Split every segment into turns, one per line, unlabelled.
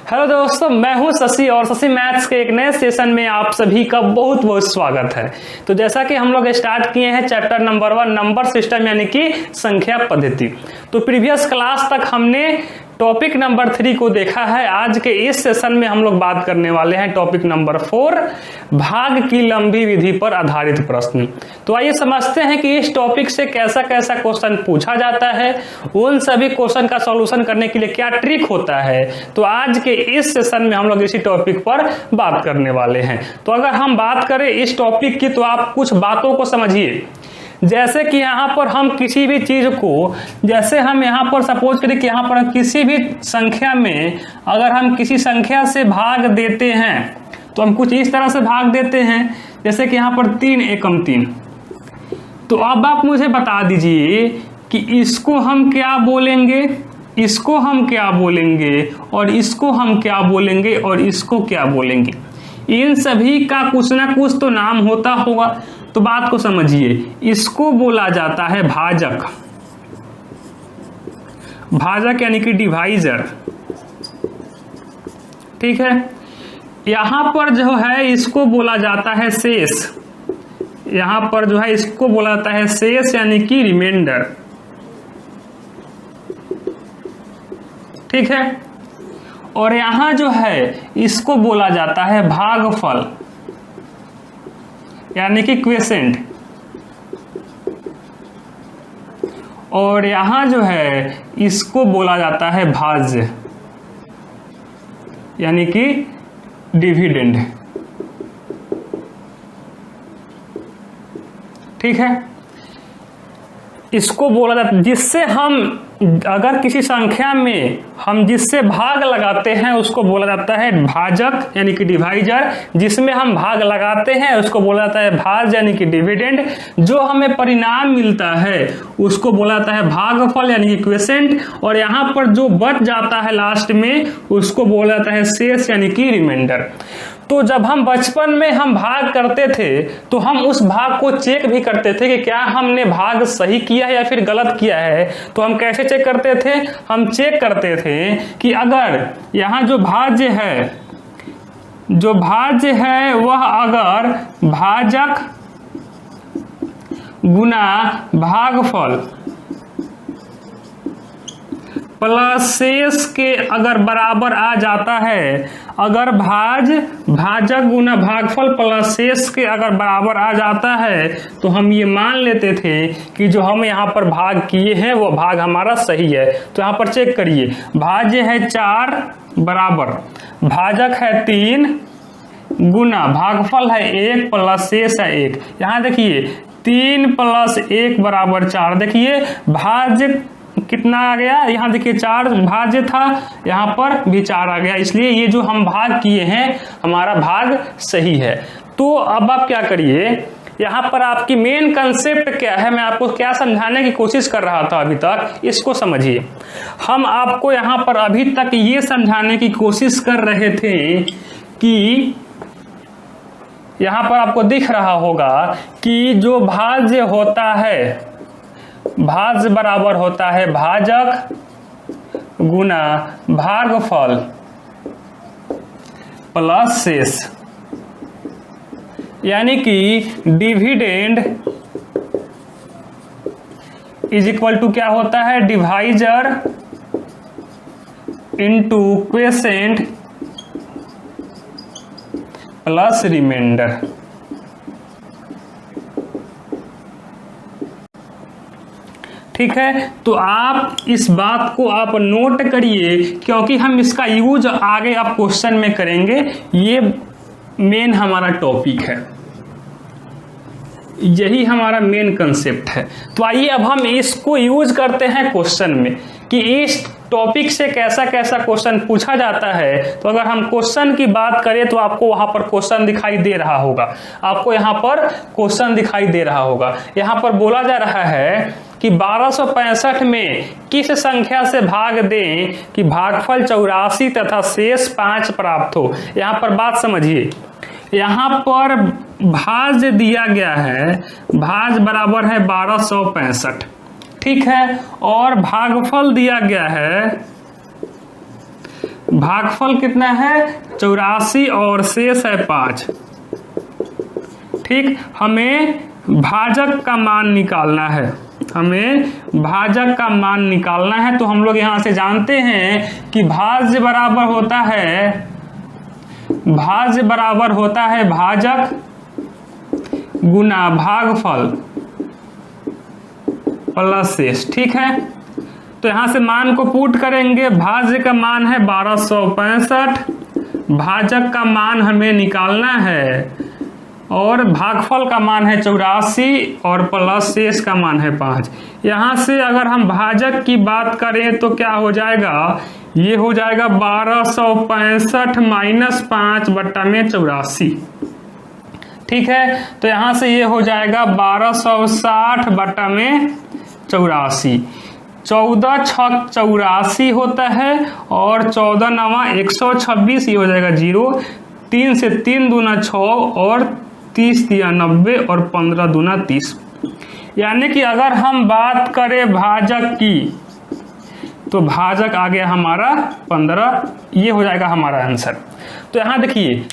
Hello दोस्तों, मैं हूं शशि और शशि मैथ्स के एक नए सेशन में आप सभी का बहुत बहुत स्वागत है। तो जैसा कि हम लोग स्टार्ट किए हैं चैप्टर नंबर 1 नंबर सिस्टम यानी कि संख्या पद्धति। तो प्रीवियस क्लास तक हमने टॉपिक नंबर 3 को देखा है। आज के इस सेशन में हम लोग बात करने वाले हैं टॉपिक नंबर 4 भाग की लंबी विधि पर आधारित प्रश्न। तो आइए समझते हैं कि इस टॉपिक से कैसा कैसा क्वेश्चन पूछा जाता है, उन सभी क्वेश्चन का सॉल्यूशन करने के लिए क्या ट्रिक होता है। तो आज के इस सेशन में हम लोग इसी टॉपिक पर बात करने वाले हैं। तो अगर हम बात करें इस टॉपिक की तो आप कुछ बातों को समझिए। जैसे कि यहाँ पर हम किसी भी चीज को, जैसे हम यहाँ पर सपोज करें कि यहाँ पर हम किसी भी संख्या में अगर हम किसी संख्या से भाग देते हैं तो हम कुछ इस तरह से भाग देते हैं, जैसे कि यहाँ पर 3 एकम 3। तो अब आप मुझे बता दीजिए कि इसको हम क्या बोलेंगे, इसको हम क्या बोलेंगे और इसको हम क्या बोलेंगे और इसको क्या बोलेंगे। इन सभी का कुछ ना कुछ तो नाम होता होगा। तो बात को समझिए, इसको बोला जाता है भाजक, भाजक यानी कि डिवाइजर, ठीक है। यहां पर जो है इसको बोला जाता है शेष, यहां पर जो है इसको बोला जाता है शेष यानी कि रिमाइंडर, ठीक है। और यहां जो है इसको बोला जाता है भागफल यानी कि क्वेसेंट। और यहां जो है इसको बोला जाता है भाज्य यानी कि डिविडेंड, ठीक है। इसको बोला जाता है जिससे हम अगर किसी संख्या में हम जिससे भाग लगाते हैं उसको बोला जाता है भाजक यानी कि डिवाइजर। जिसमें हम भाग लगाते हैं उसको बोला जाता है भाज्य यानी कि डिविडेंड। जो हमें परिणाम मिलता है उसको बोला जाता है भागफल यानी कि क्वेसेंट। और यहाँ पर जो बच जाता है लास्ट में उसको बोला जाता है शेष यानी कि रिमाइंडर। तो जब हम बचपन में हम भाग करते थे तो हम उस भाग को चेक भी करते थे कि क्या हमने भाग सही किया है या फिर गलत किया है। तो हम कैसे चेक करते थे, हम चेक करते थे कि अगर यहाँ जो भाज्य है, जो भाज्य है वह अगर भाजक गुना भागफल प्लस शेष के अगर बराबर आ जाता है, अगर भाजक गुना भागफल प्लस शेष के अगर बराबर आ जाता है तो हम ये मान लेते थे कि जो हम यहाँ पर भाग किए हैं वो भाग हमारा सही है। तो यहाँ पर चेक करिए, भाज्य है 4 बराबर भाजक है 3 गुना भागफल है 1 प्लस शेष है 1। यहाँ देखिए 3 प्लस 1 बराबर 4। देखिए भाज्य कितना आ गया, यहाँ देखिए 4 भाज्य था, यहाँ पर भी 4 आ गया। इसलिए ये जो हम भाग किए हैं हमारा भाग सही है। तो अब आप क्या करिए, यहाँ पर आपकी मेन कंसेप्ट क्या है, मैं आपको क्या समझाने की कोशिश कर रहा था अभी तक, इसको समझिए। हम आपको यहाँ पर अभी तक ये समझाने की कोशिश कर रहे थे कि यहाँ पर आपको दिख रहा होगा कि जो भाज्य होता है, भाज्य बराबर होता है भाजक गुना भागफल प्लस शेष यानी कि डिविडेंड इज इक्वल टू क्या होता है, divisor into quotient plus remainder. ठीक है, तो आप इस बात को आप नोट करिए क्योंकि हम इसका यूज आगे आप क्वेश्चन में करेंगे। ये मेन हमारा टॉपिक है, यही हमारा मेन कंसेप्ट है। तो आइए अब हम इसको यूज करते हैं क्वेश्चन में कि इस टॉपिक से कैसा कैसा क्वेश्चन पूछा जाता है। तो अगर हम क्वेश्चन की बात करें तो आपको वहां पर क्वेश्चन दिखाई दे रहा होगा, आपको यहाँ पर क्वेश्चन दिखाई दे रहा होगा। यहाँ पर बोला जा रहा है कि 1265 में किस संख्या से भाग दें कि भागफल 84 तथा शेष 5 प्राप्त हो। यहाँ पर बात समझिए, यहाँ पर भाज्य दिया गया है, भाज्य बराबर है 1265, ठीक है, और भागफल दिया गया है भागफल कितना है 84 और शेष है 5। ठीक, हमें भाजक का मान निकालना है, हमें भाजक का मान निकालना है। तो हम लोग यहां से जानते हैं कि भाज्य बराबर होता है भाजक गुना भागफल प्लस शेष। ठीक है, तो यहां से मान को पुट करेंगे। भाज्य का मान है 1265, भाजक का मान हमें निकालना है और भागफल का मान है 84 और प्लस शेष का मान है 5। यहां से अगर हम भाजक की बात करें तो क्या हो जाएगा, ये हो जाएगा 1265 माइनस 5 बट्टा में 84। ठीक है, तो यहां से ये हो जाएगा 1260 बट्टा में 84। 14 छक 84 होता है और 14 नवा 126, ये हो जाएगा 0। 3 से 3 दूना 6 और 30 दिया 90 और 15 दूना 30। यानी कि अगर हम बात करें भाजक की तो भाजक आ गया हमारा 15, ये हो जाएगा हमारा आंसर। तो यहाँ देखिए,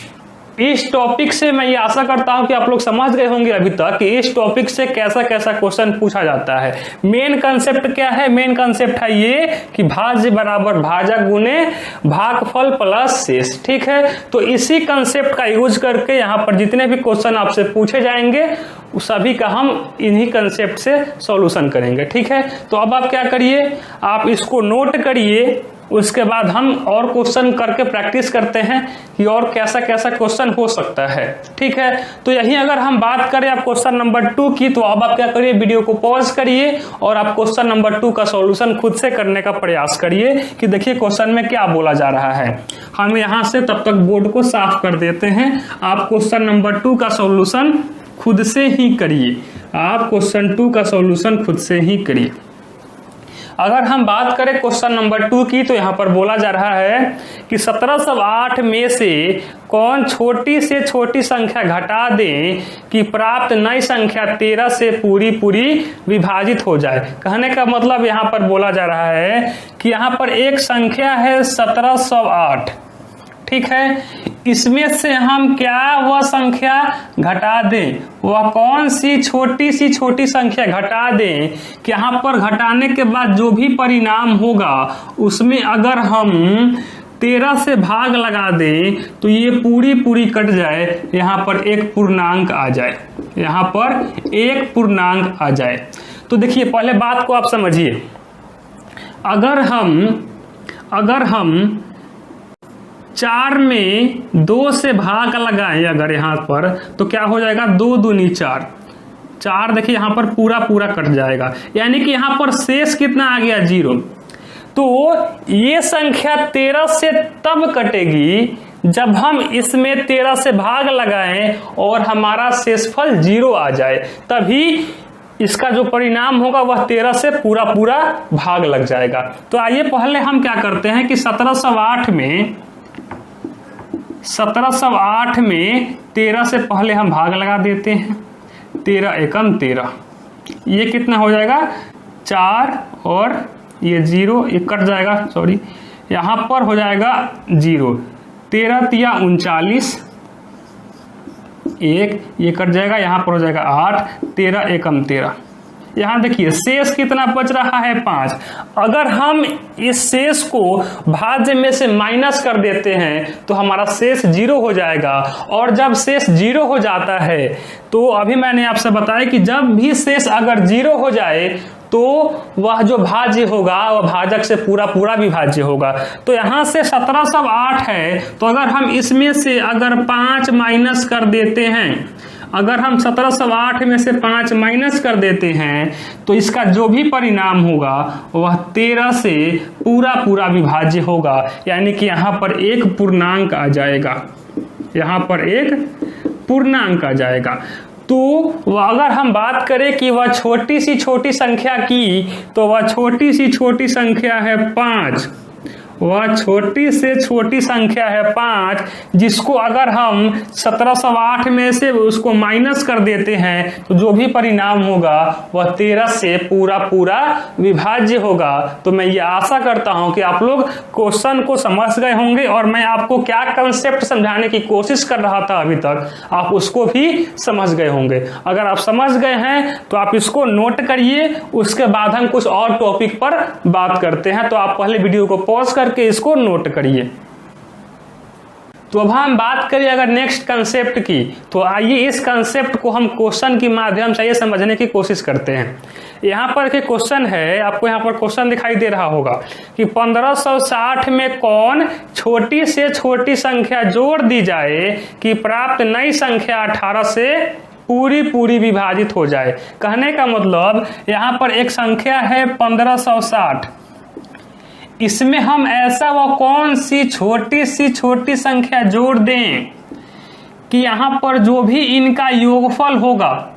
इस टॉपिक से मैं ये आशा करता हूं कि आप लोग समझ गए होंगे अभी तक कि इस टॉपिक से कैसा कैसा क्वेश्चन पूछा जाता है। मेन कंसेप्ट क्या है, मेन कंसेप्ट है ये कि भाज्य बराबर भाजक गुने भागफल प्लस शेष। ठीक है, तो इसी कंसेप्ट का यूज करके यहाँ पर जितने भी क्वेश्चन आपसे पूछे जाएंगे उस सभी का हम इन्हीं कंसेप्ट से सॉल्यूशन करेंगे। ठीक है, तो अब आप क्या करिए, आप इसको नोट करिए, उसके बाद हम और क्वेश्चन करके प्रैक्टिस करते हैं कि और कैसा कैसा क्वेश्चन हो सकता है। ठीक है, तो यही अगर हम बात करें आप क्वेश्चन नंबर 2 की, तो अब आप क्या करिए, वीडियो को पॉज करिए और आप क्वेश्चन नंबर 2 का सॉल्यूशन खुद से करने का प्रयास करिए कि देखिए क्वेश्चन में क्या बोला जा रहा है। हम यहां से तब तक बोर्ड को साफ कर देते हैं। आप क्वेश्चन नंबर 2 का सॉल्यूशन खुद से ही करिए, आप क्वेश्चन 2 का सॉल्यूशन खुद से ही करिए। अगर हम बात करें क्वेश्चन नंबर 2 की, तो यहाँ पर बोला जा रहा है कि 1708 में से कौन छोटी से छोटी संख्या घटा दें कि प्राप्त नई संख्या 13 से पूरी विभाजित हो जाए। कहने का मतलब यहाँ पर बोला जा रहा है कि यहाँ पर एक संख्या है 1708। ठीक है, इसमें से हम क्या वह संख्या घटा दें, वह कौन सी छोटी संख्या घटा दें कि यहाँ पर घटाने के बाद जो भी परिणाम होगा उसमें अगर हम 13 से भाग लगा दें तो ये पूरी कट जाए, यहाँ पर एक पूर्णांक आ जाए, यहाँ पर एक पूर्णांक आ जाए। तो देखिए पहले बात को आप समझिए, अगर हम 4 में 2 से भाग लगाएं अगर यहाँ पर, तो क्या हो जाएगा 2 दूनी 4। 4 देखिए यहाँ पर पूरा कट जाएगा, यानी कि यहाँ पर शेष कितना आ गया 0। तो ये संख्या 13 से तब कटेगी जब हम इसमें 13 से भाग लगाएं और हमारा शेषफल 0 आ जाए, तभी इसका जो परिणाम होगा वह 13 से पूरा भाग लग जाएगा। तो आइए पहले हम क्या करते हैं कि 1708 में 13 से पहले हम भाग लगा देते हैं। 13 एकम 13, ये कितना हो जाएगा 4 और ये 0, ये कट जाएगा, सॉरी यहाँ पर हो जाएगा 0। 13 तिया 39, 1 ये कट जाएगा, यहाँ पर हो जाएगा 8। 13 एकम 13, यहाँ देखिए शेष कितना बच रहा है 5। अगर हम इस शेष को भाज्य में से माइनस कर देते हैं तो हमारा शेष 0 हो जाएगा, और जब शेष 0 हो जाता है तो अभी मैंने आपसे बताया कि जब भी शेष अगर 0 हो जाए तो वह जो भाज्य होगा वह भाजक से पूरा विभाज्य होगा। तो यहाँ से 1708 है, तो अगर हम इसमें से अगर 5 माइनस कर देते हैं, अगर हम 1708 में से 5 माइनस कर देते हैं तो इसका जो भी परिणाम होगा वह 13 से पूरा विभाज्य होगा, यानी कि यहाँ पर एक पूर्णांक आ जाएगा, यहाँ पर एक पूर्णांक आ जाएगा। तो अगर हम बात करें कि वह छोटी सी छोटी संख्या की, तो वह छोटी सी छोटी संख्या है 5, वह छोटी से छोटी संख्या है 5, जिसको अगर हम 1708 में से उसको माइनस कर देते हैं तो जो भी परिणाम होगा वह 13 से पूरा पूरा विभाज्य होगा। तो मैं ये आशा करता हूं कि आप लोग क्वेश्चन को समझ गए होंगे और मैं आपको क्या कंसेप्ट समझाने की कोशिश कर रहा था अभी तक, आप उसको भी समझ गए होंगे। अगर आप समझ गए हैं तो आप इसको नोट करिए, उसके बाद हम कुछ और टॉपिक पर बात करते हैं। तो आप पहले वीडियो को पॉज करके इसको नोट करिए। तो अब हम बात करिए अगर नेक्स्ट कंसेप्ट की, तो आइए इस कंसेप्ट को हम क्वेश्चन के माध्यम से ये समझने की कोशिश करते हैं। यहाँ पर के क्वेश्चन है, आपको यहाँ पर क्वेश्चन दिखाई दे रहा होगा कि 1560 में कौन छोटी से छोटी संख्या जोड़ दी जाए कि प्राप्त नई संख्या 18 से पूरी पूरी विभाजित हो जाए। कहने का मतलब यहाँ पर एक संख्या है 1560, इसमें हम ऐसा वो कौन सी छोटी संख्या जोड़ दें कि यहाँ पर जो भी इनका योगफल होगा,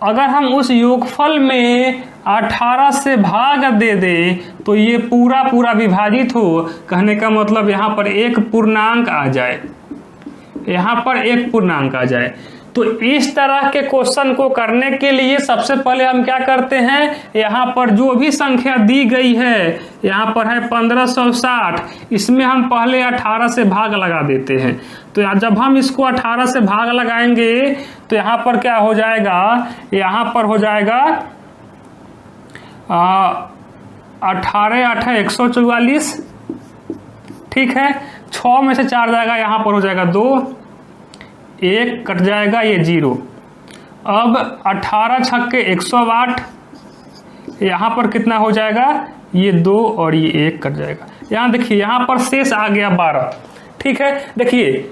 अगर हम उस योगफल में 18 से भाग दे दें तो ये पूरा पूरा विभाजित हो। कहने का मतलब यहाँ पर एक पूर्णांक आ जाए, यहाँ पर एक पूर्णांक आ जाए। तो इस तरह के क्वेश्चन को करने के लिए सबसे पहले हम क्या करते हैं, यहाँ पर जो भी संख्या दी गई है, यहाँ पर है 1560, इसमें हम पहले 18 से भाग लगा देते हैं। तो जब हम इसको 18 से भाग लगाएंगे तो यहाँ पर क्या हो जाएगा, यहाँ पर हो जाएगा 18 8 144, ठीक है। 6 में से 4 जाएगा, यहाँ पर हो जाएगा 2, 1 कट जाएगा, ये 0। अब 18 छक्के 108, यहाँ पर कितना हो जाएगा, ये 2 और ये 1 कट जाएगा। यहाँ देखिए यहाँ पर शेष आ गया 12, ठीक है। देखिए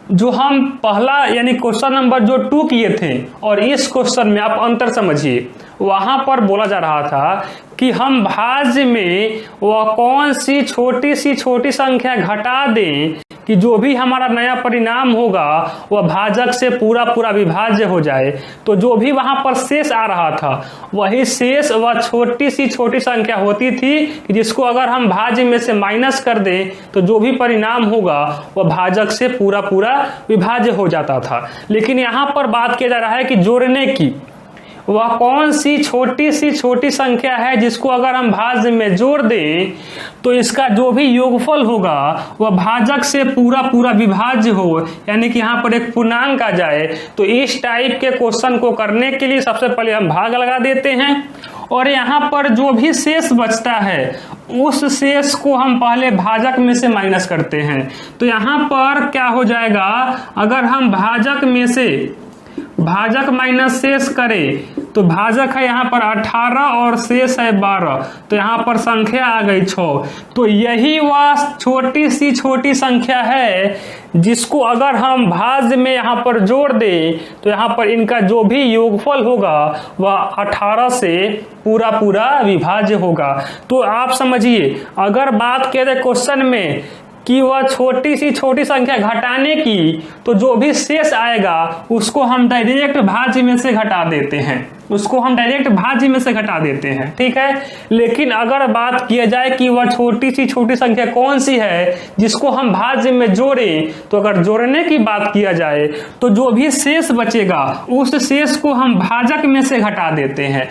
जो हम पहला यानी क्वेश्चन नंबर जो 2 किए थे और इस क्वेश्चन में आप अंतर समझिए, वहां पर बोला जा रहा था कि हम भाज्य में वह कौन सी छोटी संख्या घटा दें कि जो भी हमारा नया परिणाम होगा वह भाजक से पूरा पूरा विभाज्य हो जाए। तो जो भी वहां पर शेष आ रहा था वही शेष वह छोटी संख्या होती थी कि जिसको अगर हम भाज्य में से माइनस कर दें तो जो भी परिणाम होगा वह भाजक से पूरा पूरा विभाज्य हो जाता था। लेकिन यहाँ पर बात किया जा रहा है कि जोड़ने की, वह कौन सी छोटी संख्या है जिसको अगर हम भाज्य में जोड़ दें तो इसका जो भी योगफल होगा वह भाजक से पूरा पूरा विभाज्य हो, यानी कि यहाँ पर एक पूर्णांक आ जाए। तो इस टाइप के क्वेश्चन को करने के लिए सबसे पहले हम भाग लगा देते हैं और यहाँ पर जो भी शेष बचता है उस शेष को हम पहले भाजक में से माइनस करते हैं। तो यहाँ पर क्या हो जाएगा, अगर हम भाजक में से भाजक माइनस शेष करें तो भाजक है यहाँ पर 18 और शेष है 12, तो यहाँ पर संख्या आ गई 6। तो यही वह छोटी संख्या है जिसको अगर हम भाज्य में यहाँ पर जोड़ दें तो यहाँ पर इनका जो भी योगफल होगा वह 18 से पूरा पूरा विभाज्य होगा। तो आप समझिए, अगर बात किया जाए क्वेश्चन में कि वह छोटी संख्या घटाने की, तो जो भी शेष आएगा उसको हम डायरेक्ट भाज्य में से घटा देते हैं, ठीक है। लेकिन अगर बात किया जाए कि वह छोटी संख्या कौन सी है जिसको हम भाज्य में जोड़ें, तो अगर जोड़ने की बात किया जाए तो जो भी शेष बचेगा उस शेष को हम भाजक में से घटा देते हैं,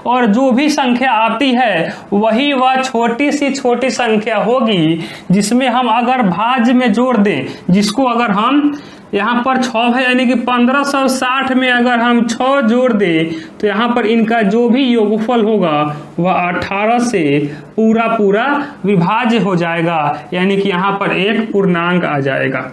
और जो भी संख्या आती है वही वह छोटी संख्या होगी जिसमें हम अगर भाज्य में जोड़ दें, जिसको अगर हम यहाँ पर 6 है यानी कि 1560 में अगर हम 6 जोड़ दें तो यहाँ पर इनका जो भी योगफल होगा वह 18 से पूरा पूरा विभाज्य हो जाएगा, यानी कि यहाँ पर एक पूर्णांक आ जाएगा।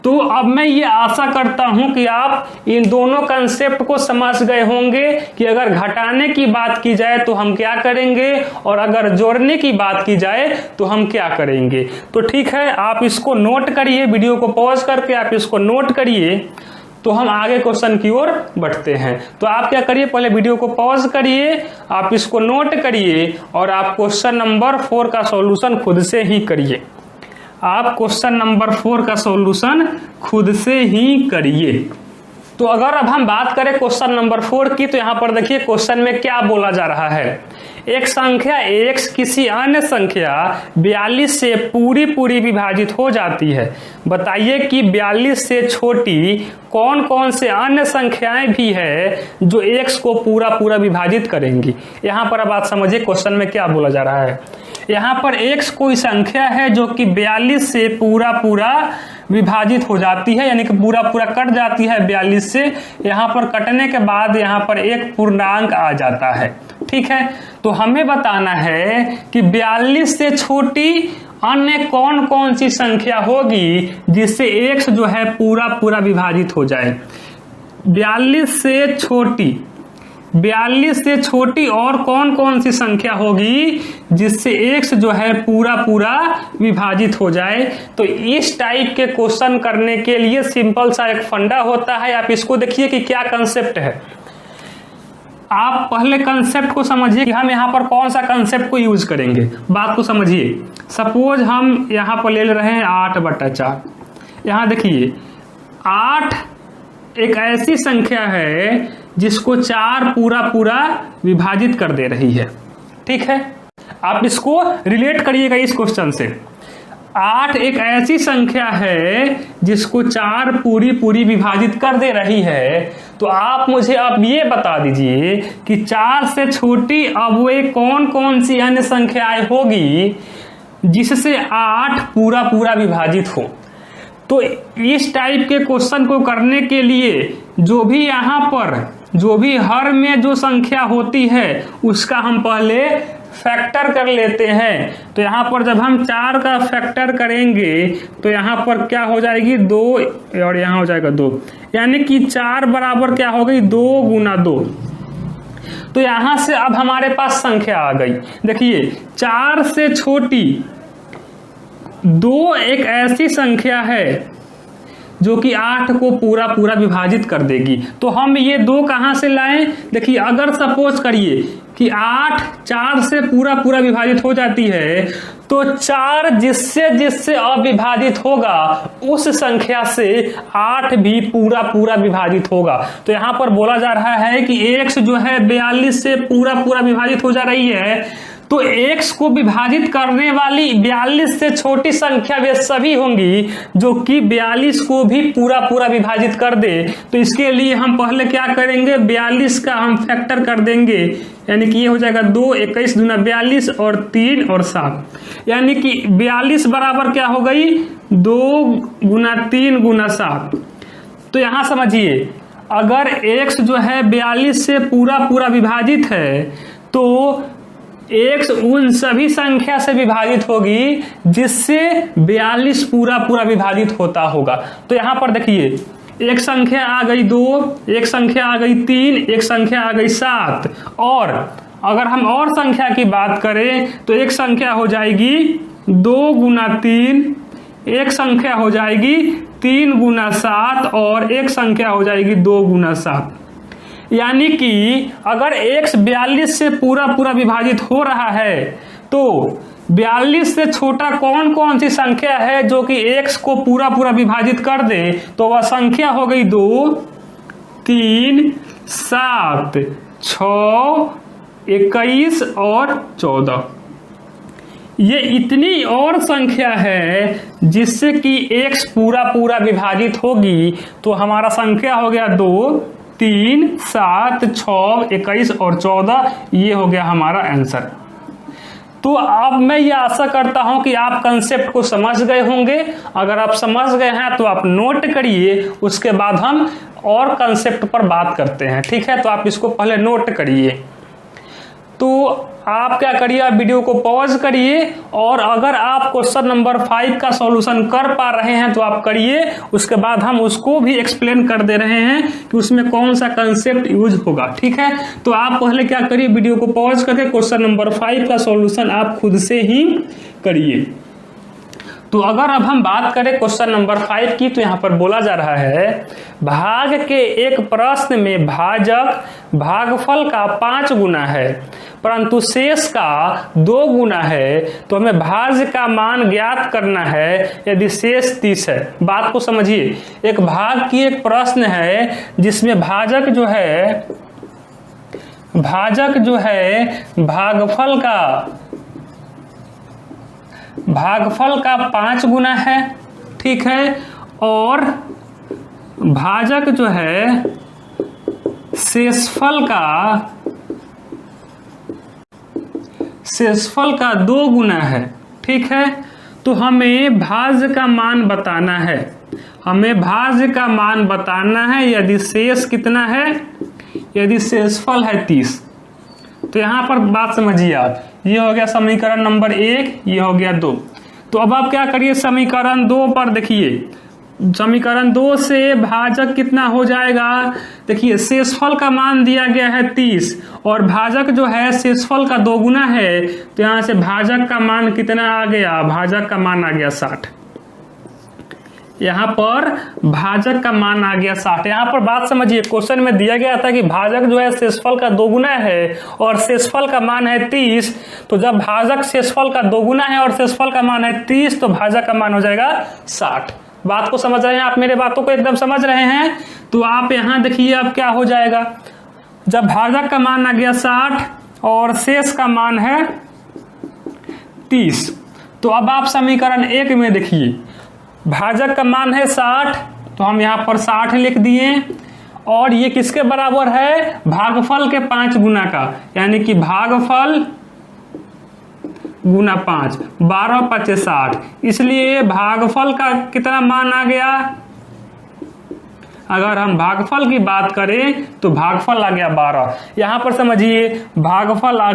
तो अब मैं ये आशा करता हूं कि आप इन दोनों कंसेप्ट को समझ गए होंगे कि अगर घटाने की बात की जाए तो हम क्या करेंगे और अगर जोड़ने की बात की जाए तो हम क्या करेंगे। तो ठीक है, आप इसको नोट करिए, वीडियो को पॉज करके आप इसको नोट करिए, तो हम आगे क्वेश्चन की ओर बढ़ते हैं। तो आप क्या करिए, पहले वीडियो को पॉज करिए, आप इसको नोट करिए और आप क्वेश्चन नंबर 4 का सॉल्यूशन खुद से ही करिए। आप क्वेश्चन नंबर 4 का सॉल्यूशन खुद से ही करिए। तो अगर अब हम बात करें क्वेश्चन नंबर 4 की, तो यहाँ पर देखिए क्वेश्चन में क्या बोला जा रहा है। एक संख्या x किसी अन्य संख्या 42 से पूरी विभाजित हो जाती है। बताइए कि 42 से छोटी कौन कौन से अन्य संख्याएं भी है जो x को पूरा विभाजित करेंगी। यहाँ पर अब आप समझिए क्वेश्चन में क्या बोला जा रहा है। यहाँ पर x कोई संख्या है जो कि 42 से पूरा विभाजित हो जाती है, यानी कि पूरा कट जाती है 42 से। यहाँ पर कटने के बाद यहाँ पर एक पूर्णांक आ जाता है। ठीक है, तो हमें बताना है कि 42 से छोटी अन्य कौन कौन सी संख्या होगी जिससे x जो है पूरा विभाजित हो जाए। 42 से छोटी और कौन कौन सी संख्या होगी जिससे x जो है पूरा विभाजित हो जाए। तो इस टाइप के क्वेश्चन करने के लिए सिंपल सा एक फंडा होता है। आप इसको देखिए कि क्या कंसेप्ट है। आप पहले कंसेप्ट को समझिए कि हम यहाँ पर कौन सा कंसेप्ट को यूज करेंगे। बात को समझिए। सपोज हम यहाँ पर ले रहे हैं 8/4। यहाँ देखिए 8 एक ऐसी संख्या है जिसको 4 पूरा विभाजित कर दे रही है। ठीक है, आप इसको रिलेट करिएगा इस क्वेश्चन से। 8 एक ऐसी संख्या है जिसको 4 पूरी विभाजित कर दे रही है। तो आप मुझे अब ये बता दीजिए कि 4 से छोटी अब वे कौन कौन सी अन्य संख्याएं होगी जिससे 8 पूरा विभाजित हो। तो इस टाइप के क्वेश्चन को करने के लिए जो भी हर में जो संख्या होती है उसका हम पहले फैक्टर कर लेते हैं। तो यहाँ पर जब हम 4 का फैक्टर करेंगे तो यहाँ पर क्या हो जाएगी 2 और यहाँ हो जाएगा 2, यानी कि 4 बराबर क्या हो गई 2 गुना 2। तो यहाँ से अब हमारे पास संख्या आ गई। देखिए 4 से छोटी 2 एक ऐसी संख्या है जो कि 8 को पूरा विभाजित कर देगी। तो हम ये 2 कहां से लाएं। देखिए अगर सपोज करिए कि 8 4 से पूरा विभाजित हो जाती है, तो 4 जिससे अविभाजित होगा उस संख्या से 8 भी पूरा विभाजित होगा। तो यहाँ पर बोला जा रहा है कि x जो है 42 से पूरा विभाजित हो जा रही है। तो x को विभाजित करने वाली 42 से छोटी संख्या वे सभी होंगी जो कि 42 को भी पूरा विभाजित कर दे। तो इसके लिए हम पहले क्या करेंगे 42 का हम फैक्टर कर देंगे, यानी कि ये हो जाएगा 2 21 दूना 42 और 3 और 7, यानी कि 42 बराबर क्या हो गई 2 गुना 3 गुना 7। तो यहां समझिए अगर x जो है 42 से पूरा विभाजित है तो x उन सभी संख्या से विभाजित होगी जिससे 42 पूरा विभाजित होता होगा। तो यहाँ पर देखिए एक संख्या आ गई 2, एक संख्या आ गई 3, एक संख्या आ गई 7, और अगर हम और संख्या की बात करें तो एक संख्या हो जाएगी 2 गुना 3, एक संख्या हो जाएगी 3 गुना 7 और एक संख्या हो जाएगी 2 गुना 7। यानी कि अगर x 42 से पूरा विभाजित हो रहा है तो 42 से छोटा कौन कौन सी संख्या है जो कि x को पूरा विभाजित कर दे। तो वह संख्या हो गई 2 3 7 6 21 और 14। ये इतनी और संख्या है जिससे कि x पूरा विभाजित होगी। तो हमारा संख्या हो गया 2 3 7 6 21 और 14। ये हो गया हमारा आंसर। तो अब मैं ये आशा करता हूं कि आप कंसेप्ट को समझ गए होंगे। अगर आप समझ गए हैं तो आप नोट करिए, उसके बाद हम और कंसेप्ट पर बात करते हैं। ठीक है, तो आप इसको पहले नोट करिए। तो आप क्या करिए, वीडियो को पॉज करिए और अगर आप क्वेश्चन नंबर 5 का सॉल्यूशन कर पा रहे हैं तो आप करिए। उसके बाद हम उसको भी एक्सप्लेन कर दे रहे हैं कि उसमें कौन सा कंसेप्ट यूज होगा। ठीक है, तो आप पहले क्या करिए, वीडियो को पॉज करके क्वेश्चन नंबर 5 का सॉल्यूशन आप खुद से ही करिए। तो अगर अब हम बात करें क्वेश्चन नंबर 5 की, तो यहाँ पर बोला जा रहा है भाग के एक प्रश्न में भाजक भागफल का 5 गुना है। परंतु शेष का 2 गुना है, तो हमें भाज्य का मान ज्ञात करना है यदि शेष 30 है। बात को समझिए, एक भाग की एक प्रश्न है जिसमें भाजक जो है भागफल का 5 गुना है, ठीक है, और भाजक जो है शेषफल का 2 गुना है, ठीक है। तो हमें भाज्य का मान बताना है, यदि शेष कितना है, यदि शेषफल है 30। तो यहां पर बात समझिए आप, ये हो गया समीकरण नंबर 1, ये हो गया 2। तो अब आप क्या करिए, समीकरण 2 पर देखिए, समीकरण 2 से भाजक कितना हो जाएगा। देखिए शेषफल का मान दिया गया है 30 और भाजक जो है शेषफल का 2 गुना है, तो यहां से भाजक का मान कितना आ गया, भाजक का मान आ गया 60। यहाँ पर भाजक का मान आ गया 60। यहाँ पर बात समझिए, क्वेश्चन में दिया गया था कि भाजक जो है शेषफल का 2 गुना है और शेषफल का मान है 30। तो जब भाजक शेषफल का 2 गुना है और शेषफल का मान है 30, तो भाजक का मान हो जाएगा 60। बात को समझ रहे हैं आप, मेरे बातों को एकदम समझ रहे हैं। तो आप यहाँ देखिए अब क्या हो जाएगा, जब भाजक का मान आ गया 60 और शेष का मान है 30, तो अब आप समीकरण 1 में देखिए, भाजक का मान है 60, तो हम यहाँ पर 60 लिख दिए, और ये किसके बराबर है, भागफल के 5 गुना का, यानी कि भागफल गुना 5, 12 5 60। इसलिए भागफल का कितना मान आ गया, अगर हम भागफल की बात करें तो भागफल आ गया 12। यहां पर समझिए भागफल आ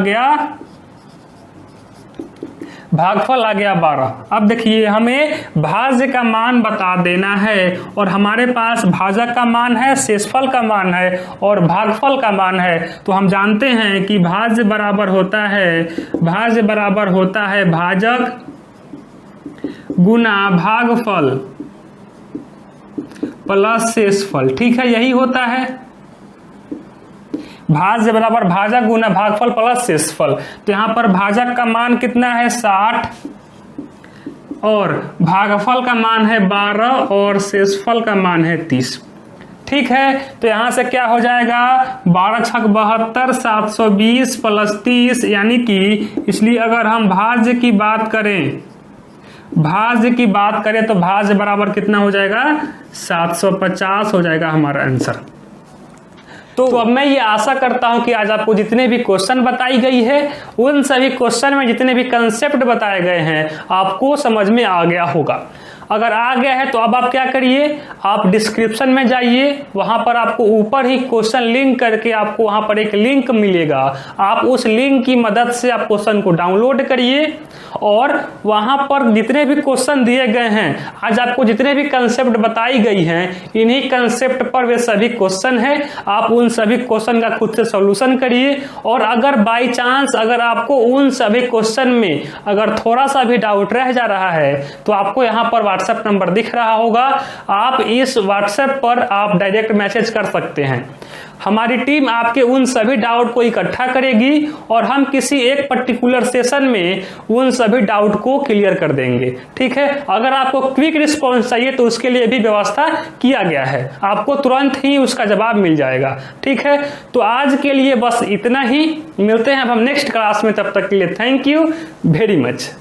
गया 12। अब देखिए हमें भाज्य का मान बता देना है, और हमारे पास भाजक का मान है, शेषफल का मान है और भागफल का मान है। तो हम जानते हैं कि भाज्य बराबर होता है भाजक गुना भागफल प्लस शेषफल, ठीक है, यही होता है भाज्य बराबर भाजक गुना भागफल प्लस शेषफल। तो यहाँ पर भाजक का मान कितना है 60 और भागफल का मान है 12 और शेषफल का मान है 30, ठीक है। तो यहां से क्या हो जाएगा, 12 छक 72, 720 प्लस 30, यानी कि इसलिए अगर हम भाज्य की बात करें तो भाज्य बराबर कितना हो जाएगा, 750 हो जाएगा हमारा आंसर। तो अब मैं ये आशा करता हूं कि आज आपको जितने भी क्वेश्चन बताई गई है, उन सभी क्वेश्चन में जितने भी कंसेप्ट बताए गए हैं आपको समझ में आ गया होगा। अगर आ गया है तो अब आप क्या करिए, आप डिस्क्रिप्शन में जाइए, वहां पर आपको ऊपर ही क्वेश्चन लिंक करके आपको वहां पर एक लिंक मिलेगा। आप उस लिंक की मदद से आप क्वेश्चन को डाउनलोड करिए, और वहां पर जितने भी क्वेश्चन दिए गए हैं, आज आपको जितने भी कंसेप्ट बताई गई हैं, इन्हीं कंसेप्ट पर वे सभी क्वेश्चन है। आप उन सभी क्वेश्चन का खुद से सॉल्यूशन करिए, और अगर बाई चांस अगर आपको उन सभी क्वेश्चन में अगर थोड़ा सा भी डाउट रह जा रहा है, तो आपको यहाँ पर व्हाट्सएप नंबर दिख रहा होगा, आप इस व्हाट्सएप पर आप डायरेक्ट मैसेज कर सकते हैं। हमारी टीम आपके उन सभी डाउट को इकट्ठा करेगी और हम किसी एक पर्टिकुलर सेशन में उन सभी डाउट को क्लियर कर देंगे, ठीक है। अगर आपको क्विक रिस्पॉन्स चाहिए तो उसके लिए भी व्यवस्था किया गया है, आपको तुरंत ही उसका जवाब मिल जाएगा, ठीक है। तो आज के लिए बस इतना ही, मिलते हैं अब हम नेक्स्ट क्लास में, तब तक के लिए थैंक यू वेरी मच।